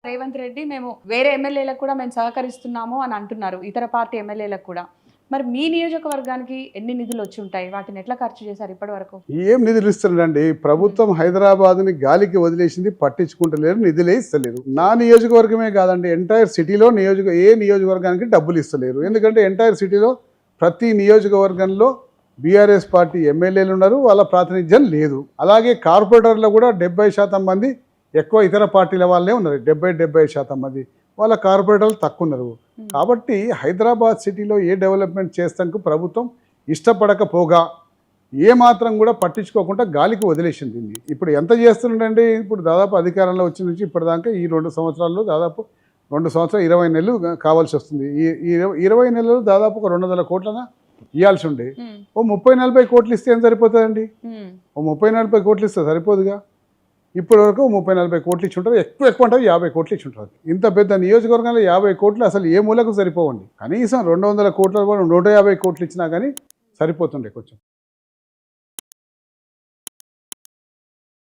రేవంత్ రెడ్డి మేము వేరే ఎమ్మెల్యేలకు కూడా మేము సహకరిస్తున్నాము అని అంటున్నారు, ఇతర పార్టీ ఎమ్మెల్యేలకు కూడా. మరి మీ నియోజకవర్గానికి ఎన్ని నిధులు వచ్చి ఉంటాయి? వాటిని ఎట్లా ఖర్చు చేశారు ఇప్పటి వరకు? ఏం నిధులు ఇస్తున్నారండి? ప్రభుత్వం హైదరాబాద్ని గాలికి వదిలేసింది, పట్టించుకుంటలేరు, నిధులే ఇస్తలేరు. నా నియోజకవర్గమే కాదండి, ఎంటైర్ సిటీలో ఏ నియోజకవర్గానికి డబ్బులు ఇస్తలేరు. ఎందుకంటే ఎంటైర్ సిటీలో ప్రతి నియోజకవర్గంలో బీఆర్ఎస్ పార్టీ ఎమ్మెల్యేలు ఉన్నారు, వాళ్ళ ప్రాతినిధ్యం లేదు. అలాగే కార్పొరేటర్లు కూడా 70% మంది ఎక్కువ ఇతర పార్టీల వాళ్ళే ఉన్నారు. 70% మంది వాళ్ళ కార్పొరేటర్లు తక్కువ ఉన్నారు. కాబట్టి హైదరాబాద్ సిటీలో ఏ డెవలప్మెంట్ చేస్తానికి ప్రభుత్వం ఇష్టపడకపోగా ఏమాత్రం కూడా పట్టించుకోకుండా గాలికి వదిలేసింది. ఇప్పుడు ఎంత చేస్తుండండి? ఇప్పుడు దాదాపు అధికారంలో వచ్చిన నుంచి ఇప్పటిదాకా ఈ 2 సంవత్సరాల్లో దాదాపు 2 సంవత్సరాలు 20 నెలలు కావాల్సి వస్తుంది. ఈ 20 నెలలు దాదాపు ఒక 200 కోట్లన ఇవ్వాల్సి ఉండే. ఓ 30-40 కోట్లు ఇస్తే ఏం సరిపోతుందండి? ఓ 30-40 కోట్లు ఇస్తే సరిపోదుగా. ఇప్పటి వరకు 30-40 కోట్లు ఇచ్చి ఉంటారు, ఎక్కువ అంటే 50 కోట్లు ఇచ్చి ఉంటారు. ఇంత పెద్ద నియోజకవర్గంలో 50 కోట్లు అసలు ఏ మూలకు సరిపోవండి. కనీసం 200 కోట్ల 150 కోట్లు ఇచ్చినా కానీ సరిపోతుండే కొంచెం.